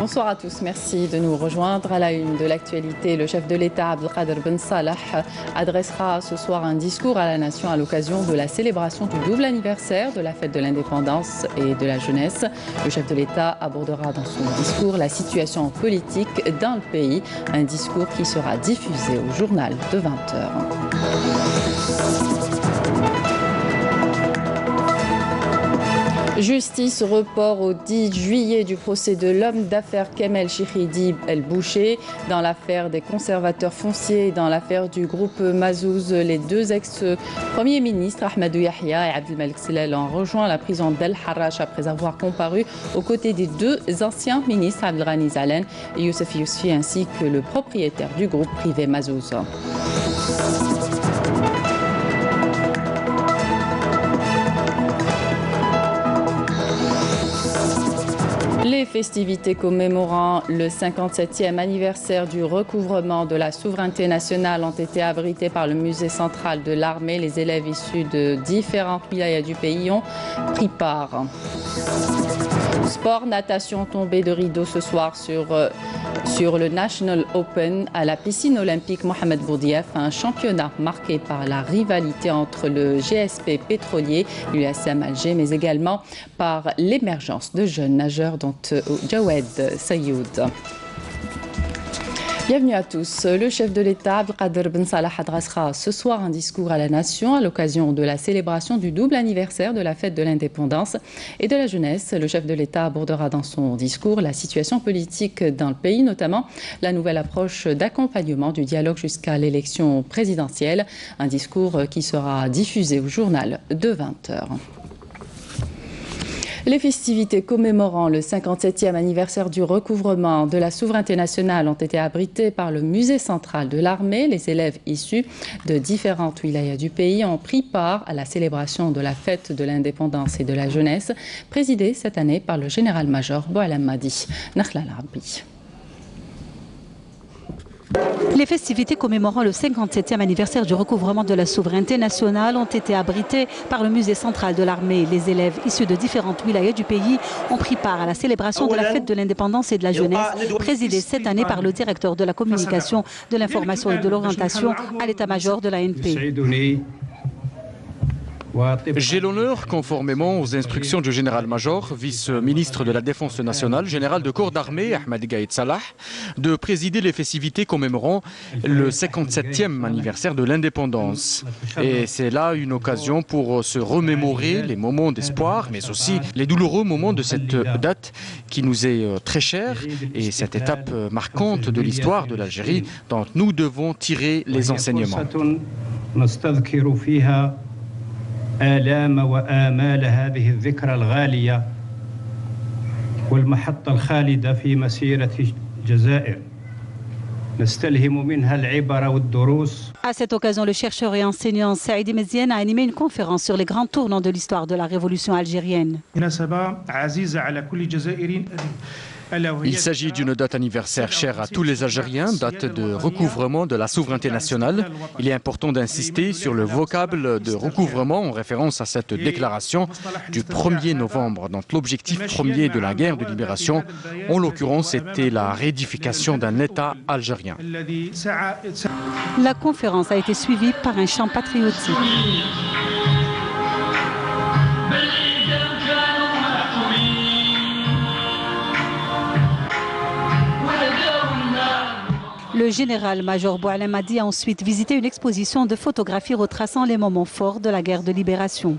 Bonsoir à tous, merci de nous rejoindre. À la une de l'actualité, le chef de l'État Abdelkader Ben Salah adressera ce soir un discours à la nation à l'occasion de la célébration du double anniversaire de la fête de l'indépendance et de la jeunesse. Le chef de l'État abordera dans son discours la situation politique dans le pays, un discours qui sera diffusé au journal de 20h. Justice, report au 10 juillet du procès de l'homme d'affaires Kamel Chikhridi El Boucher. Dans l'affaire des conservateurs fonciers et dans l'affaire du groupe Mazouz, les deux ex-premiers ministres Ahmadou Yahya et Abdelmalek Sellel ont rejoint la prison d'El Harrach après avoir comparu aux côtés des deux anciens ministres Abdelghani Zalen et Youssef Yousfi ainsi que le propriétaire du groupe privé Mazouz. Les festivités commémorant le 57e anniversaire du recouvrement de la souveraineté nationale ont été abritées par le musée central de l'armée. Les élèves issus de différentes wilayas du pays ont pris part. Sport, natation, tombée de rideau ce soir sur le National Open à la piscine olympique Mohamed Boudiaf, un championnat marqué par la rivalité entre le GSP pétrolier, l'USM Alger, mais également par l'émergence de jeunes nageurs dont Jawed Sayoud. Bienvenue à tous. Le chef de l'État, Abdelkader Ben Salah, adressera ce soir un discours à la nation à l'occasion de la célébration du double anniversaire de la fête de l'indépendance et de la jeunesse. Le chef de l'État abordera dans son discours la situation politique dans le pays, notamment la nouvelle approche d'accompagnement du dialogue jusqu'à l'élection présidentielle. Un discours qui sera diffusé au journal de 20h. Les festivités commémorant le 57e anniversaire du recouvrement de la souveraineté nationale ont été abritées par le musée central de l'armée. Les élèves issus de différentes wilayas du pays ont pris part à la célébration de la fête de l'indépendance et de la jeunesse, présidée cette année par le général-major Boualem Madi. Nakhla Al-Arabi. Les festivités commémorant le 57e anniversaire du recouvrement de la souveraineté nationale ont été abritées par le musée central de l'armée. Les élèves issus de différentes wilayas du pays ont pris part à la célébration de la fête de l'indépendance et de la jeunesse, présidée cette année par le directeur de la communication, de l'information et de l'orientation à l'état-major de l'ANP. J'ai l'honneur, conformément aux instructions du général-major, vice-ministre de la Défense nationale, général de corps d'armée, Ahmed Gaïd Salah, de présider les festivités commémorant le 57e anniversaire de l'indépendance. Et c'est là une occasion pour se remémorer les moments d'espoir, mais aussi les douloureux moments de cette date qui nous est très chère et cette étape marquante de l'histoire de l'Algérie dont nous devons tirer les enseignements. آلام وآمال هذه الذكرى الغالية والمحطة الخالدة في مسيرة الجزائر نستلهم منها العبر والدروس. À cette occasion, le chercheur et enseignant Saïdi Meziane a animé une conférence sur les grands tournants de l'histoire de la révolution algérienne. Il s'agit d'une date anniversaire chère à tous les Algériens, date de recouvrement de la souveraineté nationale. Il est important d'insister sur le vocable de recouvrement en référence à cette déclaration du 1er novembre. Donc l'objectif premier de la guerre de libération, en l'occurrence, était la réédification d'un État algérien. La conférence a été suivie par un chant patriotique. Le général-major Boualem Madi a ensuite visité une exposition de photographies retraçant les moments forts de la guerre de libération.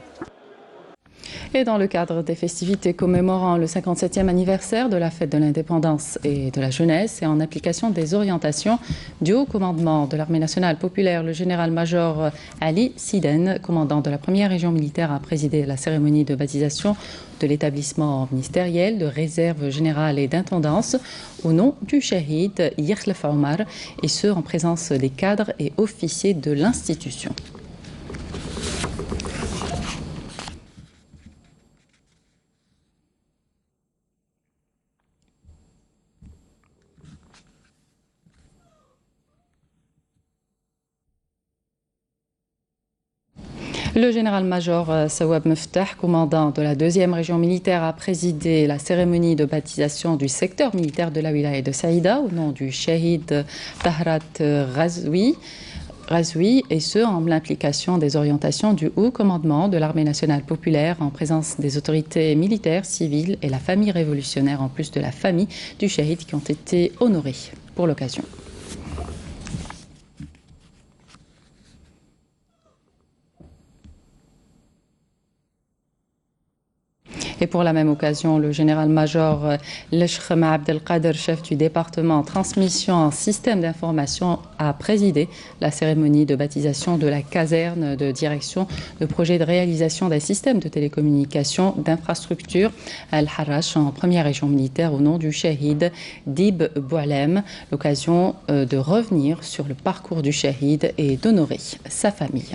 Et dans le cadre des festivités commémorant le 57e anniversaire de la fête de l'indépendance et de la jeunesse et en application des orientations du haut commandement de l'armée nationale populaire, le général-major Ali Siden, commandant de la première région militaire, a présidé la cérémonie de baptisation de l'établissement ministériel de réserve générale et d'intendance au nom du shahid Yerlef Omar, et ce en présence des cadres et officiers de l'institution. Le général-major Sawab Meftah, commandant de la 2e région militaire, a présidé la cérémonie de baptisation du secteur militaire de la wilaya de Saïda au nom du Shahid Tahrat Razwi, et ce, en l'implication des orientations du haut commandement de l'armée nationale populaire en présence des autorités militaires, civiles et la famille révolutionnaire, en plus de la famille du Shahid qui ont été honorés pour l'occasion. Et pour la même occasion, le général-major Leshrema Abdelkader, chef du département transmission en système d'information, a présidé la cérémonie de baptisation de la caserne de direction de projet de réalisation d'un système de télécommunication d'infrastructure Al-Harrach en première région militaire au nom du Shahid Dib Boualem. L'occasion de revenir sur le parcours du Shahid et d'honorer sa famille.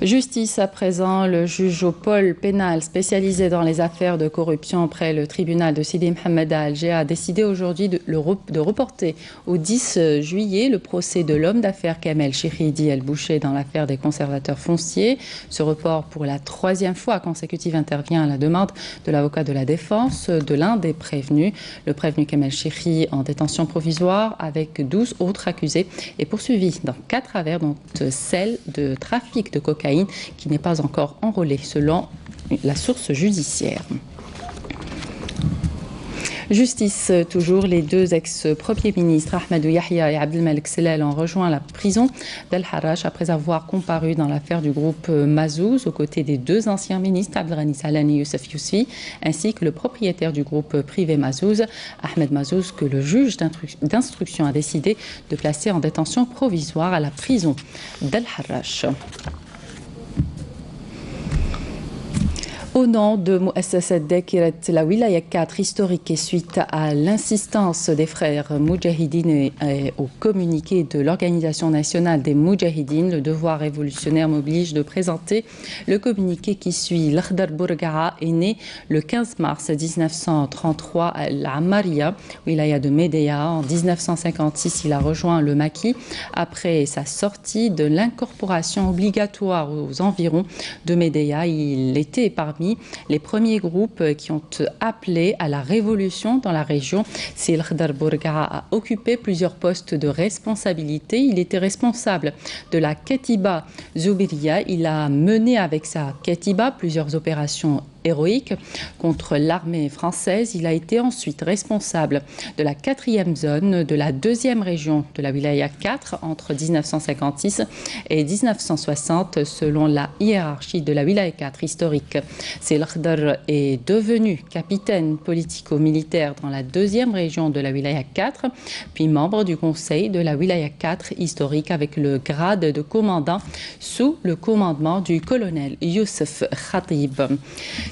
Justice à présent, le juge au pôle pénal spécialisé dans les affaires de corruption près le tribunal de Sidi Mohamed à Alger a décidé aujourd'hui de reporter au 10 juillet le procès de l'homme d'affaires Kamel Chiridi El Boucher dans l'affaire des conservateurs fonciers. Ce report pour la 3e fois consécutive intervient à la demande de l'avocat de la défense de l'un des prévenus. Le prévenu Kamel Chiridi en détention provisoire avec 12 autres accusés est poursuivi dans 4 affaires dont celle de trafic de cocaïne qui n'est pas encore enrôlé selon la source judiciaire. Justice toujours, les 2 ex-premiers ministres Ahmadou Yahya et Abdelmalek Sellel ont rejoint la prison d'Al-Harrach après avoir comparu dans l'affaire du groupe Mazouz aux côtés des 2 anciens ministres Abdelghani Salan et Youssef Yousfi ainsi que le propriétaire du groupe privé Mazouz, Ahmed Mazouz, que le juge d'instruction a décidé de placer en détention provisoire à la prison d'Al-Harrach. Au nom de Mouassasat Dakirat la Wilaya 4 historique et suite à l'insistance des frères Moudjahidines et au communiqué de l'Organisation nationale des Moudjahidines, le devoir révolutionnaire m'oblige de présenter le communiqué qui suit. L'Akhdar Bourga'a est né le 15 mars 1933 à l'Amaria, Wilaya de Médéa. En 1956, il a rejoint le maquis après sa sortie de l'incorporation obligatoire aux environs de Médéa. Il était parmi les premiers groupes qui ont appelé à la révolution dans la région. Si l'Akhdar Bourga'a a occupé plusieurs postes de responsabilité, il était responsable de la Katiba Zoubiria. Il a mené avec sa Katiba plusieurs opérations héroïque contre l'armée française. Il a été ensuite responsable de la 4e zone de la 2e région de la Wilaya 4 entre 1956 et 1960 selon la hiérarchie de la Wilaya 4 historique. Seyyed Akhdar est devenu capitaine politico-militaire dans la 2e région de la Wilaya 4 puis membre du conseil de la Wilaya 4 historique avec le grade de commandant sous le commandement du colonel Youssef Khatib.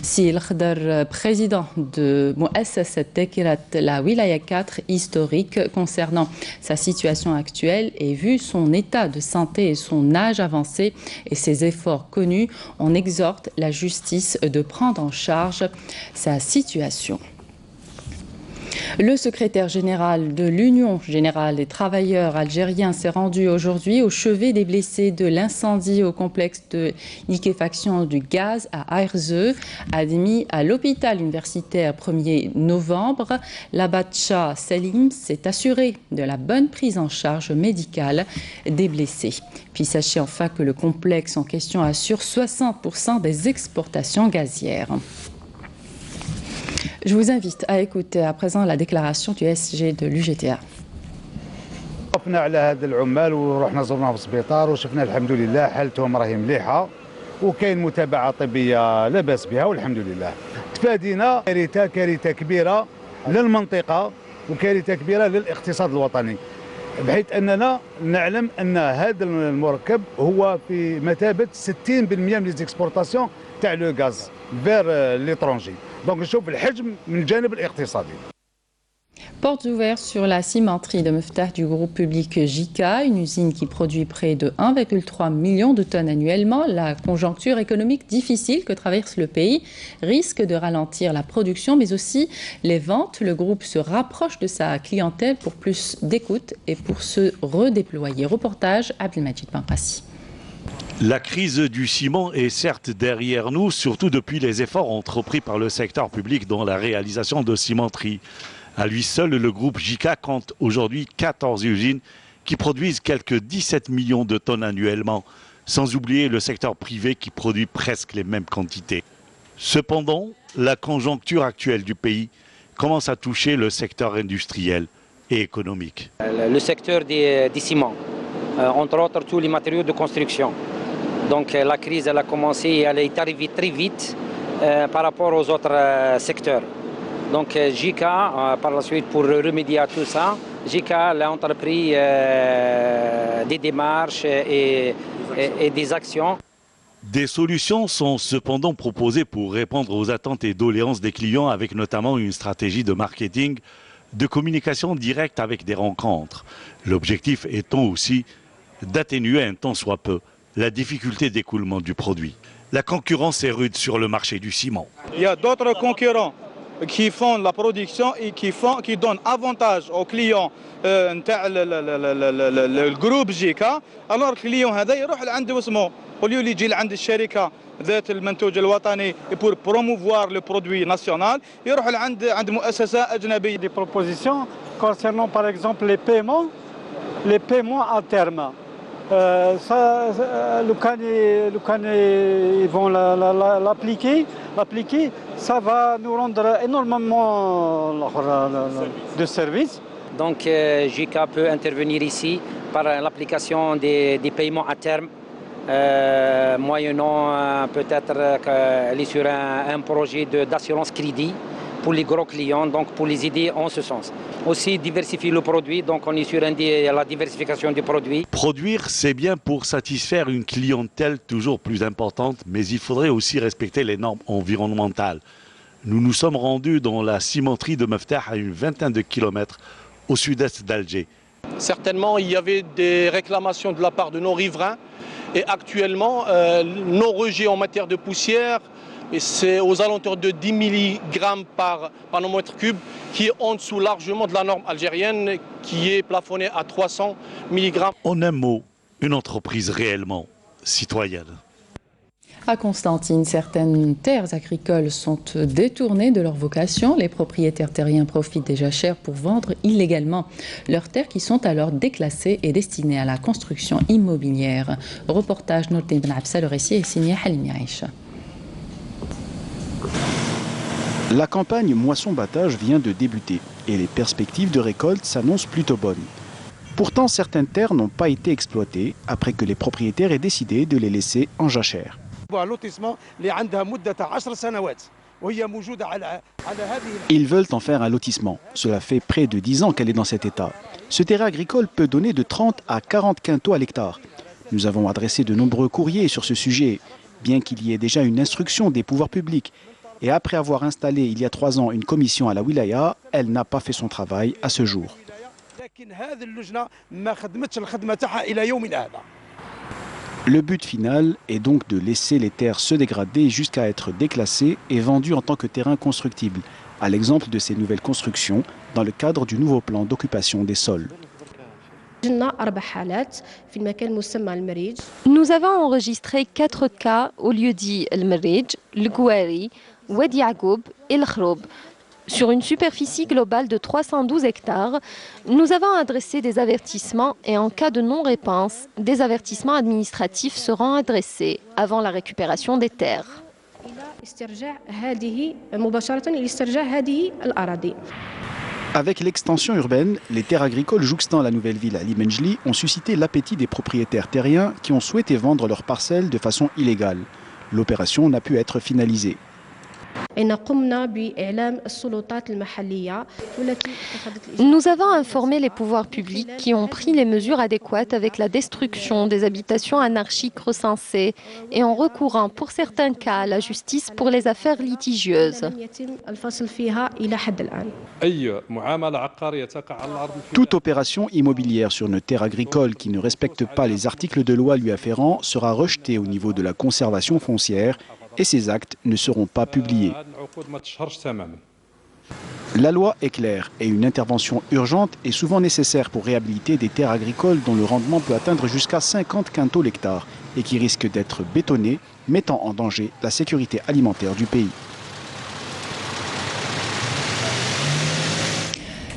Seyyed Akhdar, président de Mouassasat Dakirat la Wilaya 4 historique, concernant sa situation actuelle et vu son état de santé et son âge avancé et ses efforts connus, on exhorte la justice de prendre en charge sa situation. Le secrétaire général de l'Union générale des travailleurs algériens s'est rendu aujourd'hui au chevet des blessés de l'incendie au complexe de liquéfaction du gaz à Airze, admis à l'hôpital universitaire 1er novembre. L'abatcha Salim s'est assuré de la bonne prise en charge médicale des blessés. Puis sachez enfin que le complexe en question assure 60% des exportations gazières. Je vous invite à écouter à présent la déclaration du SG de l'UGTA. وقفنا على هاد العمال ورحنا زرناهم في السبيطار وشفنا الحمد لله حالتهم راهي مليحه وكاين متابعه طبيه لا باس بها والحمد لله. تفادينا كارثه كبيره للمنطقه وكارثه كبيره للاقتصاد الوطني. بحيث أننا نعلم أن هذا المركب هو في مثابة 60% من ليزيكسبورتاسيون تاع لو غاز فير ليترونجي. دونك نشوف الحجم من الجانب الاقتصادي. Portes ouvertes sur la cimenterie de Meftah du groupe public JICA, une usine qui produit près de 1,3 million de tonnes annuellement. La conjoncture économique difficile que traverse le pays risque de ralentir la production, mais aussi les ventes. Le groupe se rapproche de sa clientèle pour plus d'écoute et pour se redéployer. Reportage Abdelmajid Benrassi. La crise du ciment est certes derrière nous, surtout depuis les efforts entrepris par le secteur public dans la réalisation de cimenteries. À lui seul, le groupe JICA compte aujourd'hui 14 usines qui produisent quelques 17 millions de tonnes annuellement, sans oublier le secteur privé qui produit presque les mêmes quantités. Cependant, la conjoncture actuelle du pays commence à toucher le secteur industriel et économique. Le secteur des ciments, entre autres tous les matériaux de construction. Donc la crise elle a commencé et elle est arrivée très vite par rapport aux autres secteurs. Donc JICA, par la suite, pour remédier à tout ça, JICA a entrepris des démarches et des actions. Des solutions sont cependant proposées pour répondre aux attentes et doléances des clients, avec notamment une stratégie de marketing, de communication directe avec des rencontres. L'objectif étant aussi d'atténuer un tant soit peu la difficulté d'écoulement du produit. La concurrence est rude sur le marché du ciment. Il y a d'autres concurrents qui font la production et qui donnent avantage aux clients le groupe JICA. Alors le client هذا يروح لعند واسمه au lieu يجي لعند الشركة ذات المنتوج الوطني pour promouvoir le produit national يروح لعند مؤسسة أجنبية. Des propositions concernant par exemple les paiements à terme. Ça, le can ils vont l'appliquer, ça va nous rendre énormément de services. Donc JICA peut intervenir ici par l'application des paiements à terme, moyennant peut-être qu'elle est sur un projet d'assurance crédit pour les gros clients, donc pour les aider en ce sens. Aussi diversifier le produit, donc on est sur la diversification du produit. Produire, c'est bien pour satisfaire une clientèle toujours plus importante, mais il faudrait aussi respecter les normes environnementales. Nous nous sommes rendus dans la cimenterie de Meftah à une vingtaine de kilomètres au sud-est d'Alger. Certainement, il y avait des réclamations de la part de nos riverains et actuellement, nos rejets en matière de poussière, et c'est aux alentours de 10 mg par nanomètre cube, qui est en dessous largement de la norme algérienne, qui est plafonnée à 300 mg. En un mot, une entreprise réellement citoyenne. À Constantine, certaines terres agricoles sont détournées de leur vocation. Les propriétaires terriens profitent déjà cher pour vendre illégalement leurs terres qui sont alors déclassées et destinées à la construction immobilière. Reportage Nordin Ben Absa, le récit est signé Halim Yaïcha. La campagne moisson-battage vient de débuter et les perspectives de récolte s'annoncent plutôt bonnes. Pourtant, certaines terres n'ont pas été exploitées après que les propriétaires aient décidé de les laisser en jachère. Ils veulent en faire un lotissement. Cela fait près de 10 ans qu'elle est dans cet état. Ce terrain agricole peut donner de 30 à 40 quintaux à l'hectare. Nous avons adressé de nombreux courriers sur ce sujet, bien qu'il y ait déjà une instruction des pouvoirs publics. Et après avoir installé il y a 3 ans une commission à la wilaya, elle n'a pas fait son travail à ce jour. Le but final est donc de laisser les terres se dégrader jusqu'à être déclassées et vendues en tant que terrain constructible, à l'exemple de ces nouvelles constructions dans le cadre du nouveau plan d'occupation des sols. Nous avons enregistré 4 cas au lieu-dit El Merij, Le Gouari, Wadi Yagoub et El Khroub. Sur une superficie globale de 312 hectares, nous avons adressé des avertissements et en cas de non-réponse, des avertissements administratifs seront adressés avant la récupération des terres. Avec l'extension urbaine, les terres agricoles jouxtant la nouvelle ville Ali Menjli ont suscité l'appétit des propriétaires terriens qui ont souhaité vendre leurs parcelles de façon illégale. L'opération n'a pu être finalisée. Nous avons informé les pouvoirs publics qui ont pris les mesures adéquates avec la destruction des habitations anarchiques recensées et en recourant pour certains cas à la justice pour les affaires litigieuses. Toute opération immobilière sur une terre agricole qui ne respecte pas les articles de loi lui afférents sera rejetée au niveau de la conservation foncière et ces actes ne seront pas publiés. La loi est claire et une intervention urgente est souvent nécessaire pour réhabiliter des terres agricoles dont le rendement peut atteindre jusqu'à 50 quintaux l'hectare et qui risquent d'être bétonnées, mettant en danger la sécurité alimentaire du pays.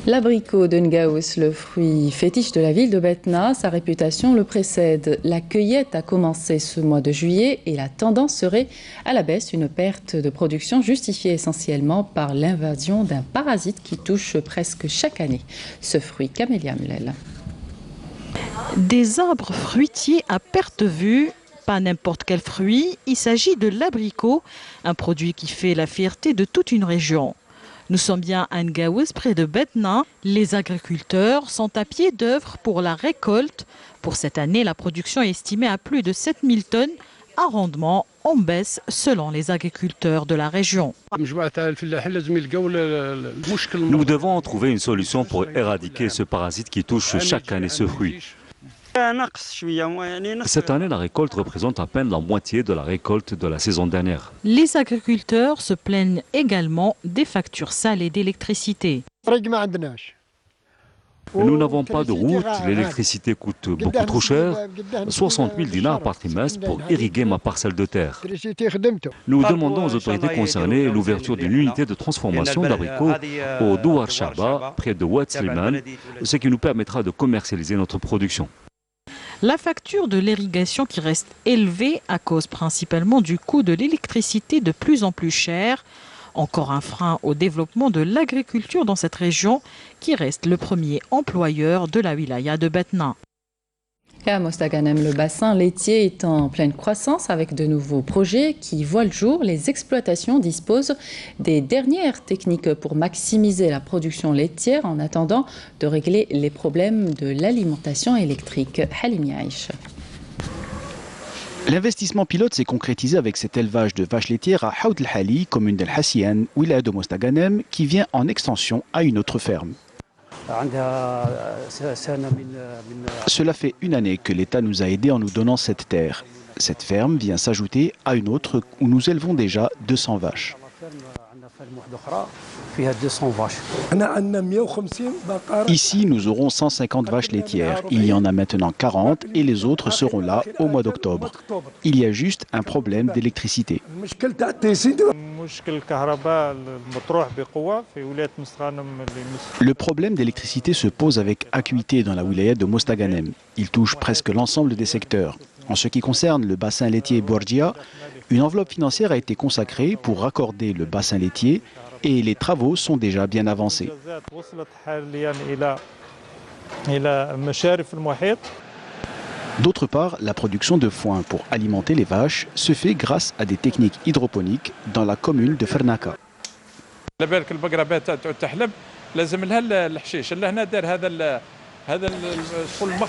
L'abricot de Ngaous, le fruit fétiche de la ville de Batna, sa réputation le précède. La cueillette a commencé ce mois de juillet et la tendance serait à la baisse, une perte de production justifiée essentiellement par l'invasion d'un parasite qui touche presque chaque année ce fruit. Camélia Mulel. Des arbres fruitiers à perte de vue. Pas n'importe quel fruit, il s'agit de l'abricot, un produit qui fait la fierté de toute une région. Nous sommes bien à Ngaous, près de Batna. Les agriculteurs sont à pied d'œuvre pour la récolte. Pour cette année, la production est estimée à plus de 7000 tonnes, un rendement en baisse selon les agriculteurs de la région. Nous devons trouver une solution pour éradiquer ce parasite qui touche chaque année ce fruit. Cette année, la récolte représente à peine la moitié de la récolte de la saison dernière. Les agriculteurs se plaignent également des factures salées d'électricité. Nous n'avons pas de route, l'électricité coûte beaucoup trop cher, 60 000 dinars par trimestre pour irriguer ma parcelle de terre. Nous demandons aux autorités concernées l'ouverture d'une unité de transformation d'abricots au Douar Shaba, près de Oued Slimane, ce qui nous permettra de commercialiser notre production. La facture de l'irrigation qui reste élevée à cause principalement du coût de l'électricité de plus en plus cher. Encore un frein au développement de l'agriculture dans cette région qui reste le premier employeur de la wilaya de Batna. Et à Mostaganem, le bassin laitier est en pleine croissance avec de nouveaux projets qui voient le jour. Les exploitations disposent des dernières techniques pour maximiser la production laitière en attendant de régler les problèmes de l'alimentation électrique. Halim Yaïch. L'investissement pilote s'est concrétisé avec cet élevage de vaches laitières à Haoud el-Hali, commune d'El Hassian, wilaya de Mostaganem, qui vient en extension à une autre ferme. Cela fait une année que l'État nous a aidés en nous donnant cette terre. Cette ferme vient s'ajouter à une autre où nous élevons déjà 200 vaches. Ici, nous aurons 150 vaches laitières. Il y en a maintenant 40 et les autres seront là au mois d'octobre. Il y a juste un problème d'électricité. Le problème d'électricité se pose avec acuité dans la wilaya de Mostaganem. Il touche presque l'ensemble des secteurs. En ce qui concerne le bassin laitier Bourgia, une enveloppe financière a été consacrée pour raccorder le bassin laitier et les travaux sont déjà bien avancés. D'autre part, la production de foin pour alimenter les vaches se fait grâce à des techniques hydroponiques dans la commune de Fernaka.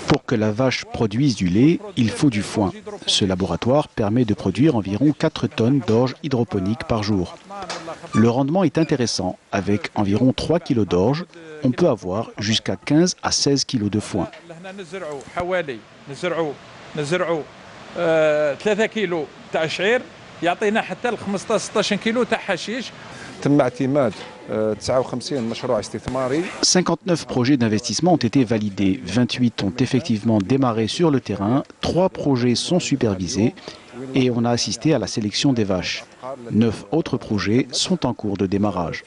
Pour que la vache produise du lait, il faut du foin. Ce laboratoire permet de produire environ 4 tonnes d'orge hydroponique par jour. Le rendement est intéressant. Avec environ 3 kg d'orge, on peut avoir jusqu'à 15 à 16 kg de foin. تم اعتماد 59 مشروع استثماري. 59 projets d'investissement ont été validés. 28 ont effectivement démarré sur le terrain. 3 projets sont supervisés et on a assisté à la sélection des vaches. 9 autres projets sont en cours de démarrage.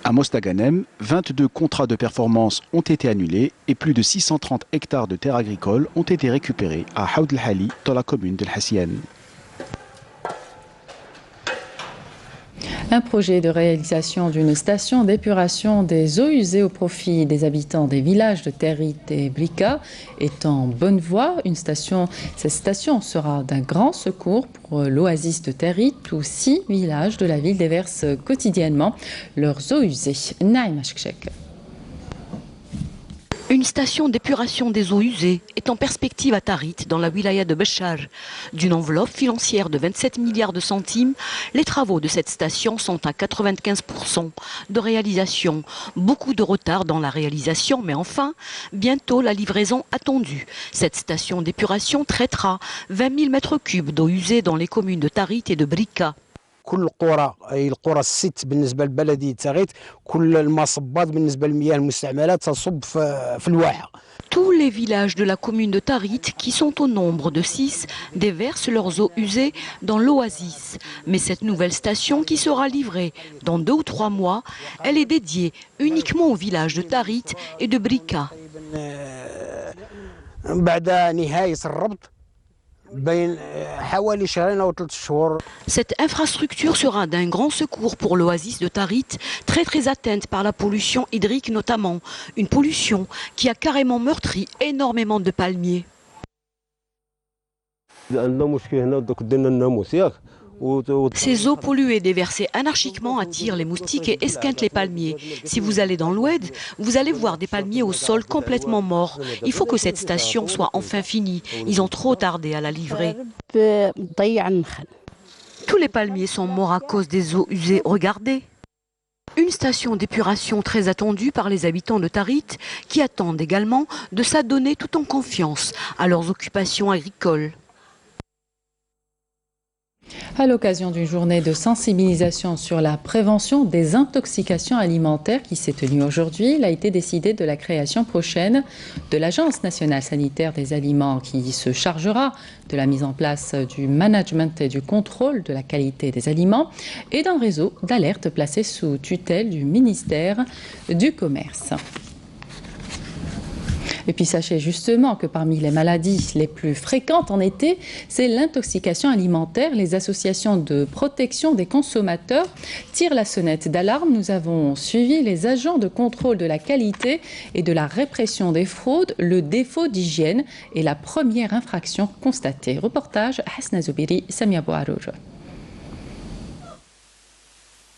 À Mostaganem, 22 contrats de performance ont été annulés et plus de 630 hectares de terres agricoles ont été récupérés à Haoud el-Hali, dans la commune d'El Hassian. Un projet de réalisation d'une station d'épuration des eaux usées au profit des habitants des villages de Territ et Brika est en bonne voie. Cette station sera d'un grand secours pour l'oasis de Territ où 6 villages de la ville déversent quotidiennement leurs eaux usées. Naïm Ashkshek. Une station d'épuration des eaux usées est en perspective à Tarit, dans la wilaya de Béchar. D'une enveloppe financière de 27 milliards de centimes, les travaux de cette station sont à 95% de réalisation. Beaucoup de retard dans la réalisation, mais enfin, bientôt la livraison attendue. Cette station d'épuration traitera 20 000 mètres cubes d'eau usée dans les communes de Tarit et de Brika. كل القرى أي القرى الست بالنسبة لبلدية تغيت كل المصبات بالنسبة للمياه المستعملات تصب في الواحة. Tous les villages de la commune de Tarit, qui sont au nombre de 6, déversent leurs eaux usées dans l'oasis. Mais cette nouvelle station, qui sera livrée dans 2 ou 3 mois, elle est dédiée uniquement aux villages de Tarit et de Brika. Cette infrastructure sera d'un grand secours pour l'oasis de Tarit, très atteinte par la pollution hydrique notamment. Une pollution qui a carrément meurtri énormément de palmiers. Ces eaux polluées déversées anarchiquement attirent les moustiques et esquintent les palmiers. Si vous allez dans l'Oued, vous allez voir des palmiers au sol complètement morts. Il faut que cette station soit enfin finie. Ils ont trop tardé à la livrer. Tous les palmiers sont morts à cause des eaux usées. Regardez. Une station d'épuration très attendue par les habitants de Tarit qui attendent également de s'adonner tout en confiance à leurs occupations agricoles. À l'occasion d'une journée de sensibilisation sur la prévention des intoxications alimentaires qui s'est tenue aujourd'hui, il a été décidé de la création prochaine de l'Agence nationale sanitaire des aliments qui se chargera de la mise en place du management et du contrôle de la qualité des aliments et d'un réseau d'alerte placé sous tutelle du ministère du Commerce. Et puis sachez justement que parmi les maladies les plus fréquentes en été, c'est l'intoxication alimentaire. Les associations de protection des consommateurs tirent la sonnette d'alarme. Nous avons suivi les agents de contrôle de la qualité et de la répression des fraudes. Le défaut d'hygiène est la première infraction constatée. Reportage Hasna Zoubiri, Samia Bouarour.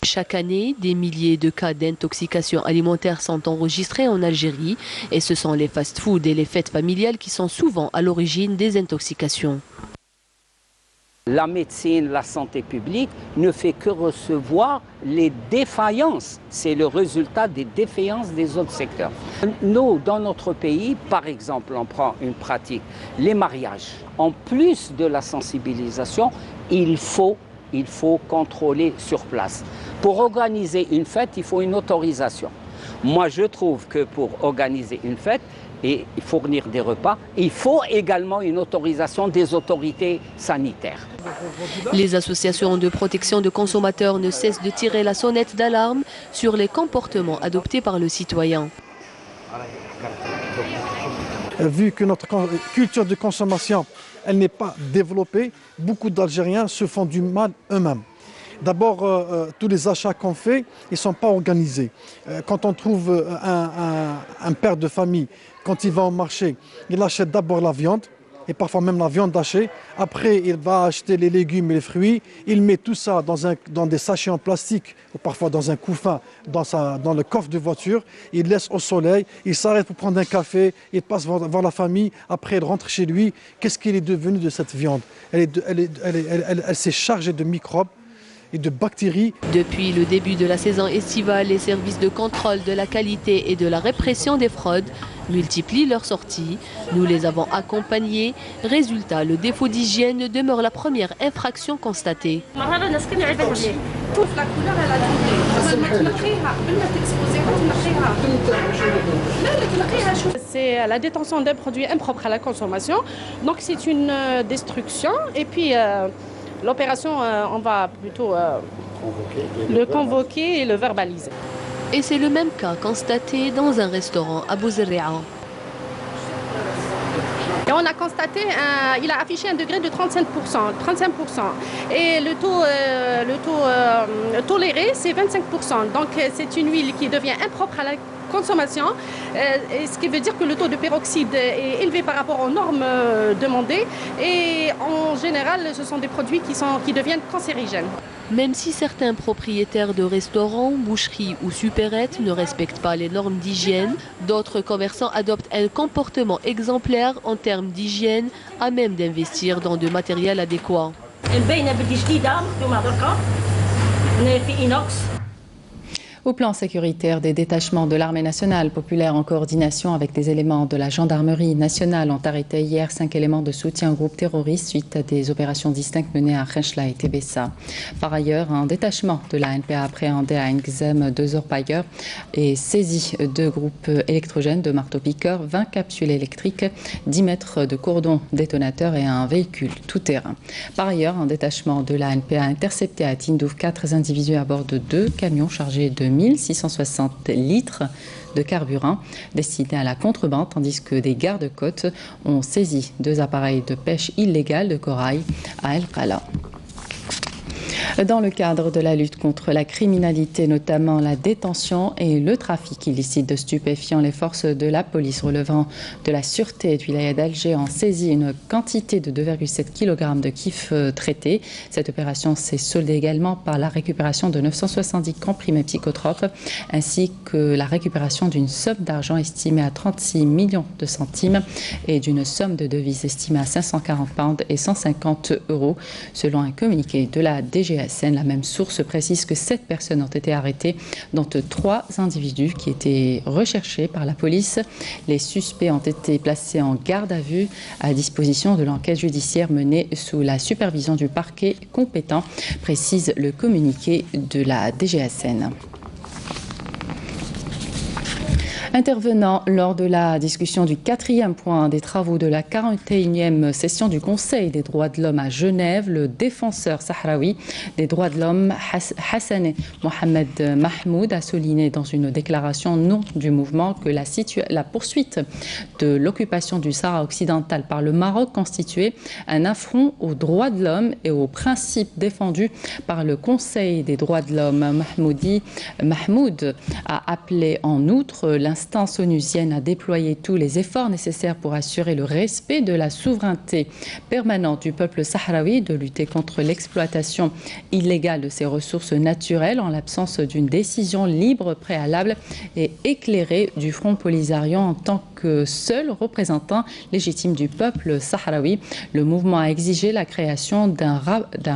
Chaque année, des milliers de cas d'intoxication alimentaire sont enregistrés en Algérie et ce sont les fast-foods et les fêtes familiales qui sont souvent à l'origine des intoxications. La médecine, la santé publique ne fait que recevoir les défaillances. C'est le résultat des défaillances des autres secteurs. Nous, dans notre pays, par exemple, on prend une pratique, les mariages. En plus de la sensibilisation, il faut contrôler sur place. Pour organiser une fête, il faut une autorisation. Moi, je trouve que pour organiser une fête et fournir des repas, il faut également une autorisation des autorités sanitaires. Les associations de protection de consommateurs ne cessent de tirer la sonnette d'alarme sur les comportements adoptés par le citoyen. Vu que notre culture de consommation, elle n'est pas développée, beaucoup d'Algériens se font du mal eux-mêmes. D'abord, tous les achats qu'on fait, ils ne sont pas organisés. Quand on trouve un père de famille, quand il va au marché, il achète d'abord la viande, et parfois même la viande hachée. Après, il va acheter les légumes et les fruits. Il met tout ça dans des sachets en plastique, ou parfois dans un couffin, dans le coffre de voiture. Il laisse au soleil, il s'arrête pour prendre un café, il passe voir la famille. Après, il rentre chez lui. Qu'est-ce qu'il est devenu de cette viande? Elle s'est chargée de microbes et de bactéries. Depuis le début de la saison estivale, les services de contrôle de la qualité et de la répression des fraudes multiplient leurs sorties. Nous les avons accompagnés. Résultat, le défaut d'hygiène demeure la première infraction constatée. C'est la détention d'un produit impropre à la consommation. Donc c'est une destruction. Et puis l'opération, on va plutôt le convoquer et le verbaliser. Et c'est le même cas constaté dans un restaurant à Bouzerri'a. Et on a constaté, il a affiché un degré de 35%. Et le taux toléré, c'est 25%. Donc c'est une huile qui devient impropre à la consommation, et ce qui veut dire que le taux de peroxyde est élevé par rapport aux normes demandées. Et en général, ce sont des produits qui deviennent cancérigènes. Même si certains propriétaires de restaurants, boucheries ou supérettes ne respectent pas les normes d'hygiène, d'autres commerçants adoptent un comportement exemplaire en termes d'hygiène, à même d'investir dans du matériel adéquat. Au plan sécuritaire, des détachements de l'armée nationale populaire en coordination avec des éléments de la gendarmerie nationale ont arrêté hier 5 éléments de soutien au groupe terroriste suite à des opérations distinctes menées à Renchla et Tébessa. Par ailleurs, un détachement de la NPA appréhendé à Ngzem 2 orpailleurs et saisi 2 groupes électrogènes de marteaux-piqueurs, 20 capsules électriques, 10 mètres de cordon détonateur et un véhicule tout-terrain. Par ailleurs, un détachement de la NPA a intercepté à Tindouf 4 individus à bord de 2 camions chargés de 1660 litres de carburant destinés à la contrebande, tandis que des gardes-côtes ont saisi 2 appareils de pêche illégale de corail à El Qala. Dans le cadre de la lutte contre la criminalité, notamment la détention et le trafic illicite de stupéfiants, les forces de la police relevant de la sûreté du wilaya d'Alger ont saisi une quantité de 2,7 kg de kiff traités. Cette opération s'est soldée également par la récupération de 970 comprimés psychotropes ainsi que la récupération d'une somme d'argent estimée à 36 millions de centimes et d'une somme de devises estimée à 540 pounds et 150 €, selon un communiqué de la DGSN. La même source précise que 7 personnes ont été arrêtées, dont 3 individus qui étaient recherchés par la police. Les suspects ont été placés en garde à vue à disposition de l'enquête judiciaire menée sous la supervision du parquet compétent, précise le communiqué de la DGSN. Intervenant lors de la discussion du 4e point des travaux de la 41e session du Conseil des droits de l'homme à Genève, le défenseur sahraoui des droits de l'homme Hassané Mohamed Mahmoud a souligné dans une déclaration non du mouvement que la poursuite de l'occupation du Sahara occidental par le Maroc constituait un affront aux droits de l'homme et aux principes défendus par le Conseil des droits de l'homme. Mahmoud a appelé en outre l'instance onusienne a déployé tous les efforts nécessaires pour assurer le respect de la souveraineté permanente du peuple sahraoui, de lutter contre l'exploitation illégale de ses ressources naturelles en l'absence d'une décision libre, préalable et éclairée du Front Polisario en tant que seul représentant légitime du peuple sahraoui. Le mouvement a exigé la création d'un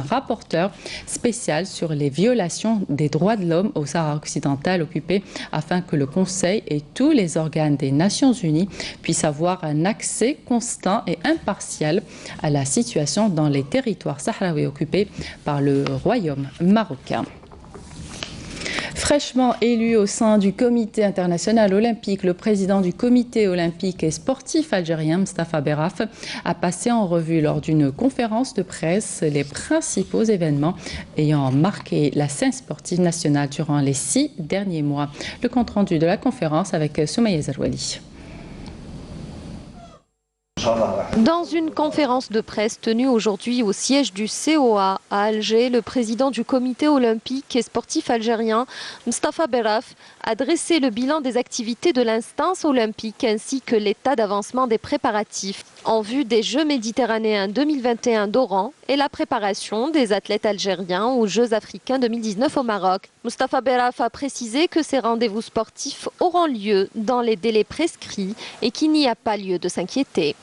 rapporteur spécial sur les violations des droits de l'homme au Sahara occidental occupé afin que le Conseil et tous les organes des Nations Unies puissent avoir un accès constant et impartial à la situation dans les territoires sahraouis occupés par le royaume marocain. Fraîchement élu au sein du Comité international olympique, le président du Comité olympique et sportif algérien, Mustapha Berraf, a passé en revue lors d'une conférence de presse les principaux événements ayant marqué la scène sportive nationale durant les 6 derniers mois. Le compte-rendu de la conférence avec Soumaïa Zarouali. Dans une conférence de presse tenue aujourd'hui au siège du COA à Alger, le président du comité olympique et sportif algérien, Mustapha Berraf, a dressé le bilan des activités de l'instance olympique ainsi que l'état d'avancement des préparatifs en vue des Jeux méditerranéens 2021 d'Oran et la préparation des athlètes algériens aux Jeux africains 2019 au Maroc. Mustapha Berraf a précisé que ces rendez-vous sportifs auront lieu dans les délais prescrits et qu'il n'y a pas lieu de s'inquiéter.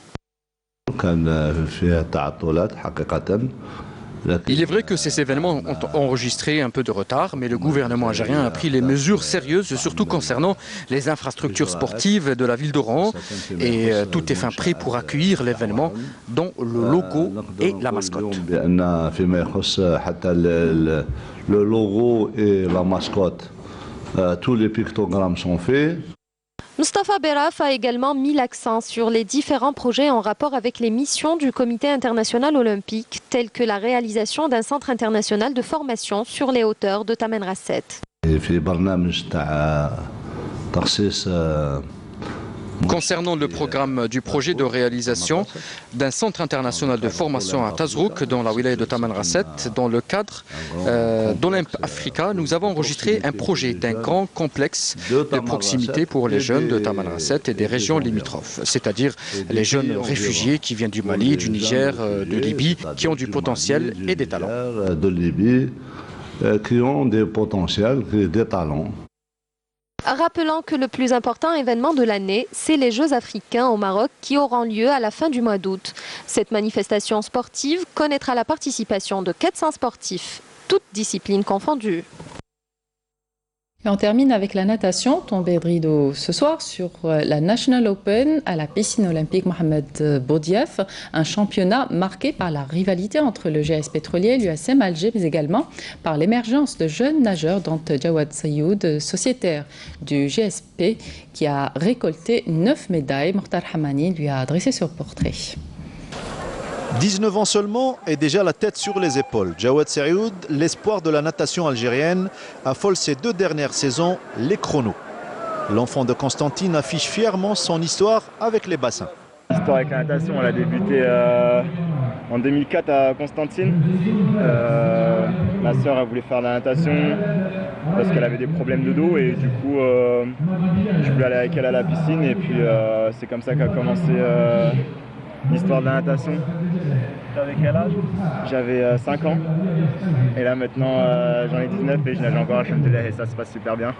Il est vrai que ces événements ont enregistré un peu de retard, mais le gouvernement algérien a pris les mesures sérieuses, surtout concernant les infrastructures sportives de la ville d'Oran. Et tout est fin prêt pour accueillir l'événement, dont le logo et la mascotte. Le logo et la mascotte, tous les pictogrammes sont faits. Mustapha Berraf a également mis l'accent sur les différents projets en rapport avec les missions du Comité international olympique, telles que la réalisation d'un centre international de formation sur les hauteurs de Taman Rasset. في برنامج تاع تخصيص Concernant le programme du projet de réalisation d'un centre international de formation à Tazrouk, dans la wilaya de Tamanrasset, dans le cadre d'Olymp Africa, nous avons enregistré un projet d'un grand complexe de proximité pour les jeunes de Tamanrasset et des régions limitrophes, c'est-à-dire les jeunes réfugiés qui viennent du Mali, du Niger, de Libye, qui ont du potentiel et des talents. De Libye, qui ont des potentiels et des talents. Rappelant que le plus important événement de l'année, c'est les Jeux africains au Maroc qui auront lieu à la fin du mois d'août. Cette manifestation sportive connaîtra la participation de 400 sportifs, toutes disciplines confondues. Et on termine avec la natation, tombée de rideau ce soir sur la National Open à la piscine olympique Mohamed Boudiaf, un championnat marqué par la rivalité entre le GS pétrolier et l'USM Alger, mais également par l'émergence de jeunes nageurs dont Jawad Sayoud, sociétaire du GSP, qui a récolté 9 médailles. Mokhtar Hamani lui a dressé ce portrait. 19 ans seulement et déjà la tête sur les épaules. Jawad Sayoud, l'espoir de la natation algérienne, affole ces 2 dernières saisons les chronos. L'enfant de Constantine affiche fièrement son histoire avec les bassins. L'histoire avec la natation, elle a débuté en 2004 à Constantine. Ma sœur a voulu faire de la natation parce qu'elle avait des problèmes de dos et du coup je voulais aller avec elle à la piscine et puis c'est comme ça qu'a commencé l'histoire de la natation. T'avais quel âge? J'avais 5 ans et là maintenant j'en ai 19 et je nage encore à Chamdoulilah et ça se passe super bien.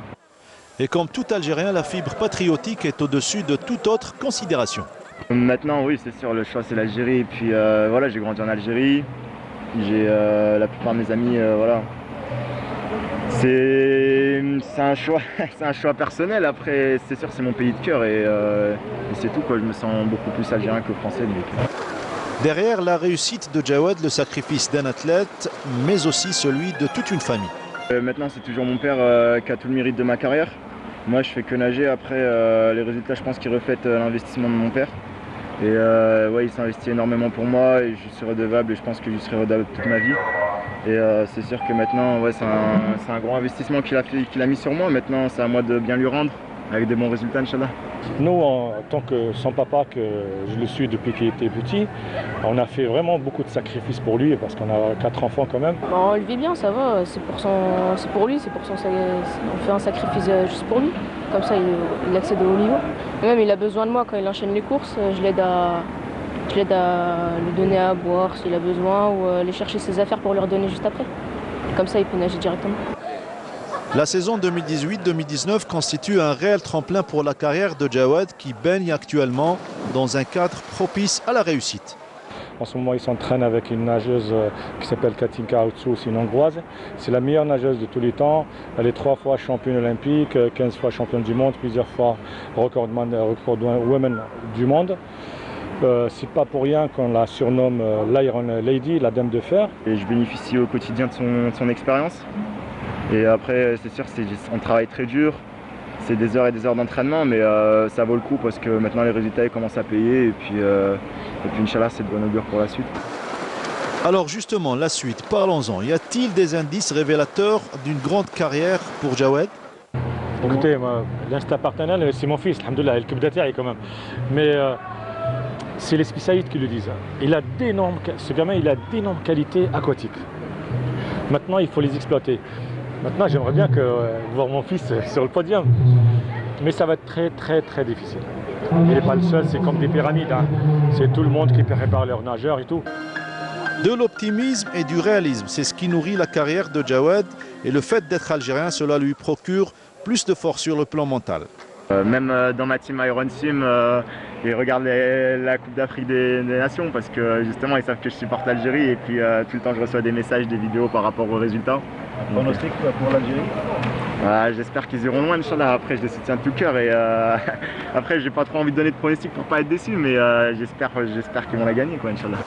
Et comme tout Algérien, la fibre patriotique est au-dessus de toute autre considération. Maintenant oui c'est sûr, le choix c'est l'Algérie et puis voilà, j'ai grandi en Algérie, j'ai la plupart de mes amis voilà. C'est un choix personnel, après c'est sûr c'est mon pays de cœur et c'est tout quoi, je me sens beaucoup plus algérien que français. Donc. Derrière la réussite de Jawad, le sacrifice d'un athlète, mais aussi celui de toute une famille. Maintenant c'est toujours mon père qui a tout le mérite de ma carrière. Moi je fais que nager, après les résultats je pense qu'ils reflètent l'investissement de mon père. Et ouais, il s'investit énormément pour moi et je suis redevable et je pense que je serai redevable toute ma vie. Et c'est sûr que maintenant ouais, c'est un grand investissement qu'il a mis sur moi. Maintenant c'est à moi de bien lui rendre avec des bons résultats, Inch'Allah. Nous, en tant que son papa, que je le suis depuis qu'il était petit, on a fait vraiment beaucoup de sacrifices pour lui parce qu'on a 4 enfants quand même. On le vit bien, ça va, c'est pour lui, on fait un sacrifice juste pour lui. Comme ça, il accède au haut niveau. Et même, il a besoin de moi quand il enchaîne les courses. Je l'aide à lui donner à boire s'il a besoin ou aller chercher ses affaires pour lui redonner juste après. Comme ça, il peut nager directement. La saison 2018-2019 constitue un réel tremplin pour la carrière de Jawad qui baigne actuellement dans un cadre propice à la réussite. En ce moment, il s'entraîne avec une nageuse qui s'appelle Katinka Outsou, c'est une Hongroise. C'est la meilleure nageuse de tous les temps. Elle est 3 fois championne olympique, 15 fois championne du monde, plusieurs fois recordman women du monde. C'est pas pour rien qu'on la surnomme l'Iron Lady, la Dame de Fer. Et je bénéficie au quotidien de son expérience. Et après, c'est sûr, on travaille très dur. C'est des heures et des heures d'entraînement, mais ça vaut le coup parce que maintenant les résultats ils commencent à payer. Et puis Inch'Allah, c'est de bon augure pour la suite. Alors justement, la suite, parlons-en. Y a-t-il des indices révélateurs d'une grande carrière pour Jawad? Écoutez, l'instinct partenarial, c'est mon fils, alhamdoulilah, il est quand même. Mais c'est les spécialistes qui le disent. Ce gamin, il a d'énormes qualités aquatiques. Maintenant, il faut les exploiter. Maintenant, j'aimerais bien voir mon fils sur le podium. Mais ça va être très, très, très difficile. Il n'est pas le seul, c'est comme des pyramides. Hein. C'est tout le monde qui prépare leurs nageurs et tout. De l'optimisme et du réalisme, c'est ce qui nourrit la carrière de Jawad. Et le fait d'être algérien, cela lui procure plus de force sur le plan mental. Même dans ma team Iron Sim, ils regardent la Coupe d'Afrique des Nations parce que justement ils savent que je supporte l'Algérie et puis tout le temps je reçois des messages, des vidéos par rapport aux résultats. Pronostic pour l'Algérie? J'espère qu'ils iront loin, Inch'Allah. Après je les soutiens de tout cœur et après j'ai pas trop envie de donner de pronostic pour pas être déçu, mais j'espère qu'ils vont la gagner quoi, Inch'Allah.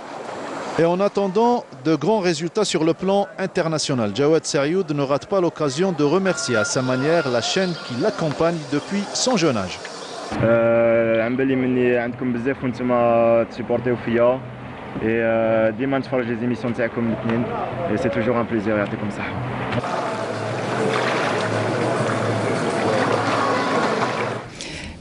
Et en attendant de grands résultats sur le plan international, Jawad Sayoud ne rate pas l'occasion de remercier à sa manière la chaîne qui l'accompagne depuis son jeune âge. عمبالي مني عندكم بزاف وانتم تسيبورتيو فيا et ديما نتفرج les émissions تاعكم الاثنين et c'est toujours un plaisir يعطيكم الصحة.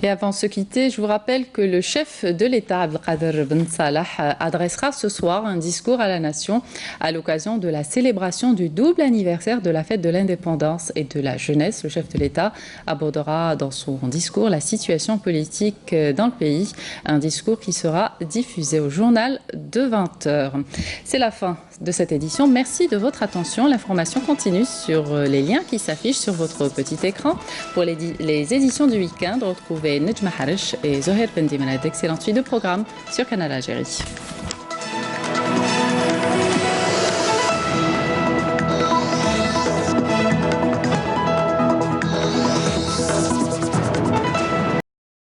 Et avant de se quitter, je vous rappelle que le chef de l'État, Abdelkader Ben Salah, adressera ce soir un discours à la nation à l'occasion de la célébration du double anniversaire de la fête de l'indépendance et de la jeunesse. Le chef de l'État abordera dans son discours la situation politique dans le pays, un discours qui sera diffusé au journal de 20h. C'est la fin de cette édition. Merci de votre attention. L'information continue sur les liens qui s'affichent sur votre petit écran. Pour les éditions du week-end, retrouvez Nejma Harish et Zoher Pendimana d'excellentes suites de programmes sur Canal Algérie.